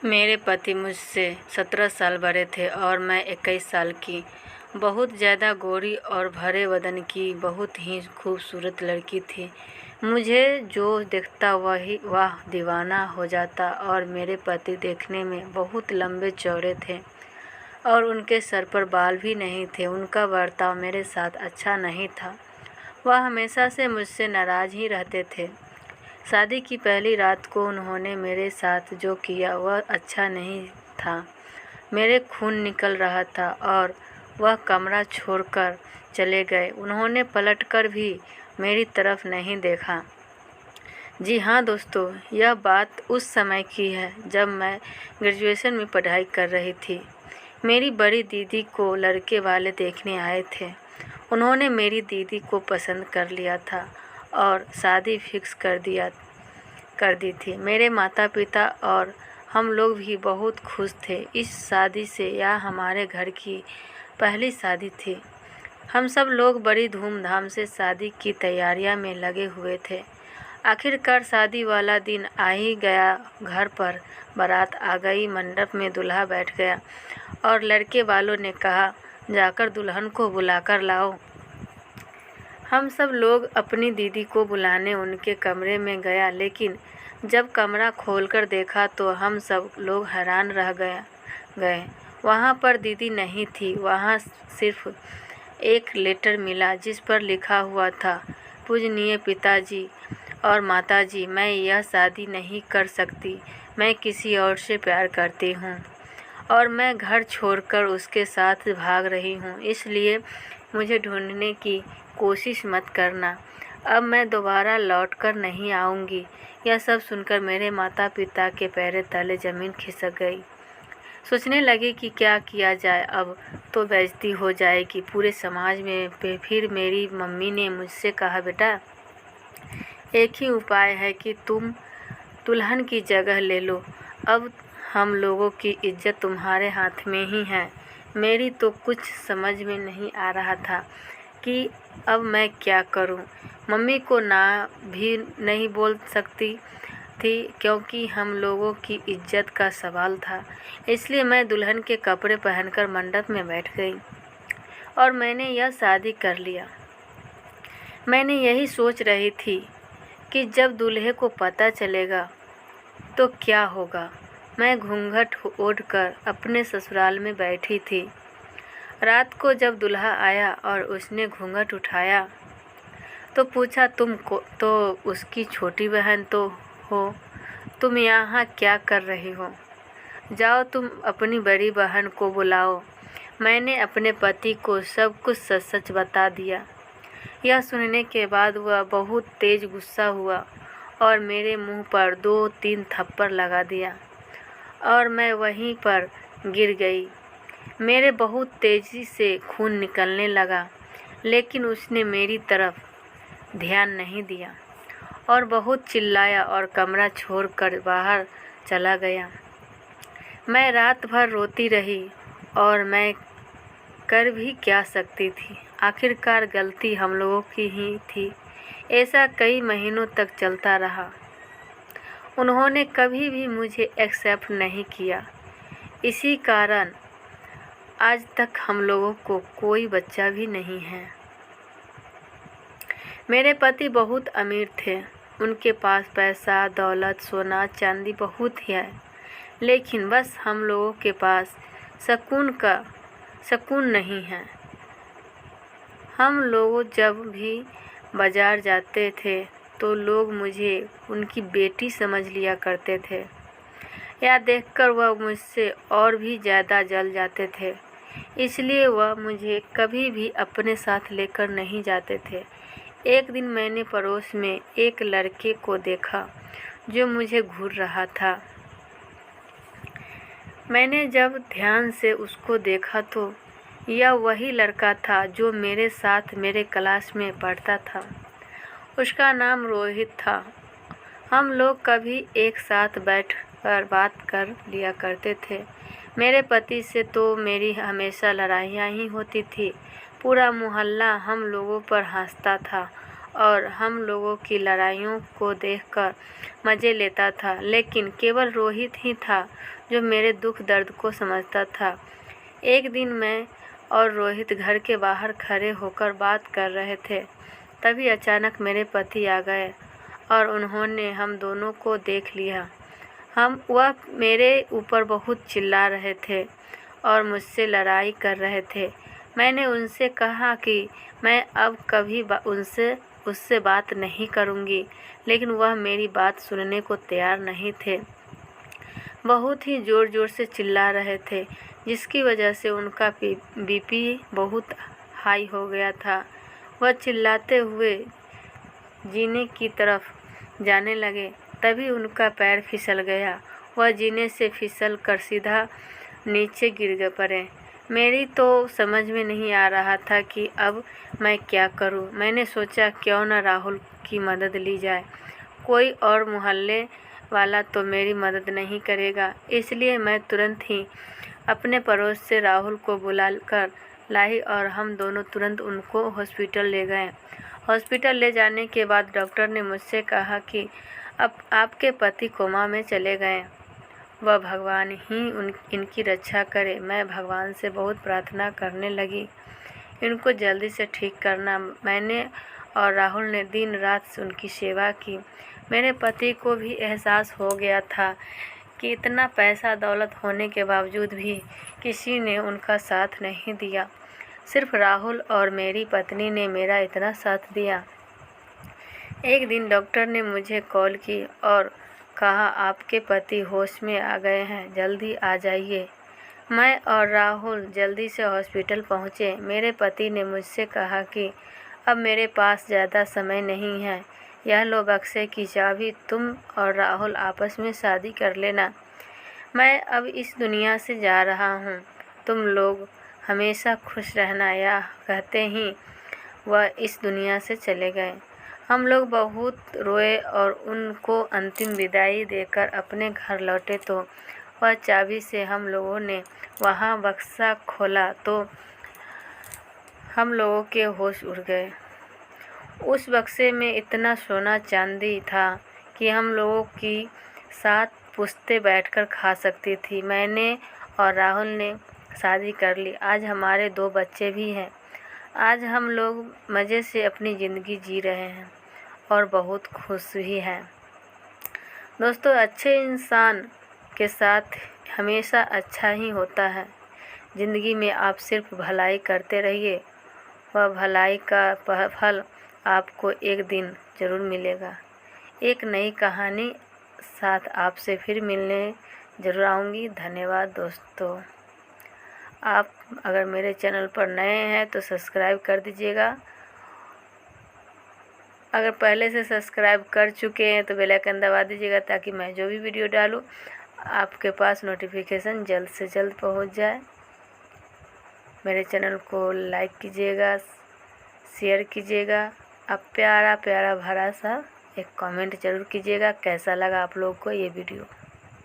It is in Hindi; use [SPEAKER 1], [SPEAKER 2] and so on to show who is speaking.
[SPEAKER 1] मेरे पति मुझसे 17 साल बड़े थे और मैं 21 साल की। बहुत ज़्यादा गोरी और भरे बदन की बहुत ही खूबसूरत लड़की थी। मुझे जो देखता वह दीवाना हो जाता। और मेरे पति देखने में बहुत लंबे चौड़े थे और उनके सर पर बाल भी नहीं थे। उनका बर्ताव मेरे साथ अच्छा नहीं था। वह हमेशा से मुझसे नाराज़ ही रहते थे। शादी की पहली रात को उन्होंने मेरे साथ जो किया वह अच्छा नहीं था। मेरे खून निकल रहा था और वह कमरा छोड़कर चले गए। उन्होंने पलटकर भी मेरी तरफ नहीं देखा। जी हाँ दोस्तों, यह बात उस समय की है जब मैं ग्रेजुएशन में पढ़ाई कर रही थी। मेरी बड़ी दीदी को लड़के वाले देखने आए थे। उन्होंने मेरी दीदी को पसंद कर लिया था और शादी फिक्स कर दी थी। मेरे माता पिता और हम लोग भी बहुत खुश थे इस शादी से। यह हमारे घर की पहली शादी थी। हम सब लोग बड़ी धूमधाम से शादी की तैयारियां में लगे हुए थे। आखिरकार शादी वाला दिन आ ही गया। घर पर बारात आ गई। मंडप में दूल्हा बैठ गया और लड़के वालों ने कहा, जाकर दुल्हन को बुलाकर लाओ। हम सब लोग अपनी दीदी को बुलाने उनके कमरे में गया, लेकिन जब कमरा खोलकर देखा तो हम सब लोग हैरान रह गए। वहाँ पर दीदी नहीं थी। वहाँ सिर्फ एक लेटर मिला जिस पर लिखा हुआ था, पूजनीय पिताजी और माताजी, मैं यह शादी नहीं कर सकती। मैं किसी और से प्यार करती हूँ और मैं घर छोड़कर उसके साथ भाग रही हूँ, इसलिए मुझे ढूंढने की कोशिश मत करना। अब मैं दोबारा लौटकर नहीं आऊँगी। यह सब सुनकर मेरे माता पिता के पैरों तले ज़मीन खिसक गई। सोचने लगी कि क्या किया जाए। अब तो बेइज्जती हो जाएगी पूरे समाज में। फिर मेरी मम्मी ने मुझसे कहा, बेटा एक ही उपाय है कि तुम दुल्हन की जगह ले लो। अब हम लोगों की इज्जत तुम्हारे हाथ में ही है। मेरी तो कुछ समझ में नहीं आ रहा था कि अब मैं क्या करूं। मम्मी को ना भी नहीं बोल सकती थी क्योंकि हम लोगों की इज्जत का सवाल था। इसलिए मैं दुल्हन के कपड़े पहनकर मंडप में बैठ गई और मैंने यह शादी कर लिया। मैंने यही सोच रही थी कि जब दूल्हे को पता चलेगा तो क्या होगा। मैं घूंघट ओढ़कर अपने ससुराल में बैठी थी। रात को जब दूल्हा आया और उसने घूंघट उठाया तो पूछा, तुम को तो उसकी छोटी बहन तो हो, तुम यहाँ क्या कर रही हो? जाओ तुम अपनी बड़ी बहन को बुलाओ। मैंने अपने पति को सब कुछ सच सच बता दिया। यह सुनने के बाद वह बहुत तेज गुस्सा हुआ और मेरे मुंह पर 2-3 थप्पड़ लगा दिया और मैं वहीं पर गिर गई। मेरे बहुत तेज़ी से खून निकलने लगा, लेकिन उसने मेरी तरफ ध्यान नहीं दिया और बहुत चिल्लाया और कमरा छोड़कर बाहर चला गया। मैं रात भर रोती रही और मैं कर भी क्या सकती थी। आखिरकार गलती हम लोगों की ही थी। ऐसा कई महीनों तक चलता रहा। उन्होंने कभी भी मुझे एक्सेप्ट नहीं किया। इसी कारण आज तक हम लोगों को कोई बच्चा भी नहीं है। मेरे पति बहुत अमीर थे। उनके पास पैसा, दौलत, सोना, चांदी बहुत ही है, लेकिन बस हम लोगों के पास सुकून नहीं है। हम लोग जब भी बाजार जाते थे तो लोग मुझे उनकी बेटी समझ लिया करते थे। यह देखकर वह मुझसे और भी ज़्यादा जल जाते थे, इसलिए वह मुझे कभी भी अपने साथ लेकर नहीं जाते थे। एक दिन मैंने पड़ोस में एक लड़के को देखा जो मुझे घूर रहा था। मैंने जब ध्यान से उसको देखा तो यह वही लड़का था जो मेरे साथ मेरे क्लास में पढ़ता था। उसका नाम रोहित था। हम लोग कभी एक साथ बैठकर बात कर लिया करते थे। मेरे पति से तो मेरी हमेशा लड़ाइयाँ ही होती थी। पूरा मोहल्ला हम लोगों पर हंसता था और हम लोगों की लड़ाइयों को देखकर मज़े लेता था, लेकिन केवल रोहित ही था जो मेरे दुख दर्द को समझता था। एक दिन मैं और रोहित घर के बाहर खड़े होकर बात कर रहे थे, तभी अचानक मेरे पति आ गए और उन्होंने हम दोनों को देख लिया। वह मेरे ऊपर बहुत चिल्ला रहे थे और मुझसे लड़ाई कर रहे थे। मैंने उनसे कहा कि मैं अब कभी उससे बात नहीं करूँगी, लेकिन वह मेरी बात सुनने को तैयार नहीं थे। बहुत ही ज़ोर ज़ोर से चिल्ला रहे थे, जिसकी वजह से उनका बीपी बहुत हाई हो गया था। वह चिल्लाते हुए जीने की तरफ जाने लगे, तभी उनका पैर फिसल गया। वह जीने से फिसल कर सीधा नीचे गिर पड़े। मेरी तो समझ में नहीं आ रहा था कि अब मैं क्या करूं। मैंने सोचा क्यों न राहुल की मदद ली जाए। कोई और मोहल्ले वाला तो मेरी मदद नहीं करेगा, इसलिए मैं तुरंत ही अपने पड़ोस से राहुल को बुला कर लाई और हम दोनों तुरंत उनको हॉस्पिटल ले गए। हॉस्पिटल ले जाने के बाद डॉक्टर ने मुझसे कहा कि अब आपके पति कोमा में चले गए, वह भगवान ही इनकी रक्षा करे। मैं भगवान से बहुत प्रार्थना करने लगी, इनको जल्दी से ठीक करना। मैंने और राहुल ने दिन रात उनकी सेवा की। मेरे पति को भी एहसास हो गया था कि इतना पैसा दौलत होने के बावजूद भी किसी ने उनका साथ नहीं दिया। सिर्फ राहुल और मेरी पत्नी ने मेरा इतना साथ दिया। एक दिन डॉक्टर ने मुझे कॉल की और कहा आपके पति होश में आ गए हैं, जल्दी आ जाइए। मैं और राहुल जल्दी से हॉस्पिटल पहुँचे। मेरे पति ने मुझसे कहा कि अब मेरे पास ज़्यादा समय नहीं है, यह लो बक्से की चाबी, तुम और राहुल आपस में शादी कर लेना। मैं अब इस दुनिया से जा रहा हूँ, तुम लोग हमेशा खुश रहना। यह कहते ही वह इस दुनिया से चले गए। हम लोग बहुत रोए और उनको अंतिम विदाई देकर अपने घर लौटे तो वह चाबी से हम लोगों ने वहाँ बक्सा खोला तो हम लोगों के होश उड़ गए। उस बक्से में इतना सोना चांदी था कि हम लोगों की 7 पुश्तें बैठकर खा सकती थी। मैंने और राहुल ने शादी कर ली। आज हमारे 2 बच्चे भी हैं। आज हम लोग मज़े से अपनी ज़िंदगी जी रहे हैं और बहुत खुश भी हैं। दोस्तों, अच्छे इंसान के साथ हमेशा अच्छा ही होता है। ज़िंदगी में आप सिर्फ भलाई करते रहिए, वह भलाई का फल आपको एक दिन ज़रूर मिलेगा। एक नई कहानी साथ आपसे फिर मिलने ज़रूर आऊँगी। धन्यवाद दोस्तों। आप अगर मेरे चैनल पर नए हैं तो सब्सक्राइब कर दीजिएगा। अगर पहले से सब्सक्राइब कर चुके हैं तो बेल आइकन दबा दीजिएगा, ताकि मैं जो भी वीडियो डालूँ आपके पास नोटिफिकेशन जल्द से जल्द पहुंच जाए। मेरे चैनल को लाइक कीजिएगा, शेयर कीजिएगा। अब प्यारा प्यारा भरा सा एक कमेंट ज़रूर कीजिएगा, कैसा लगा आप लोगों को ये वीडियो।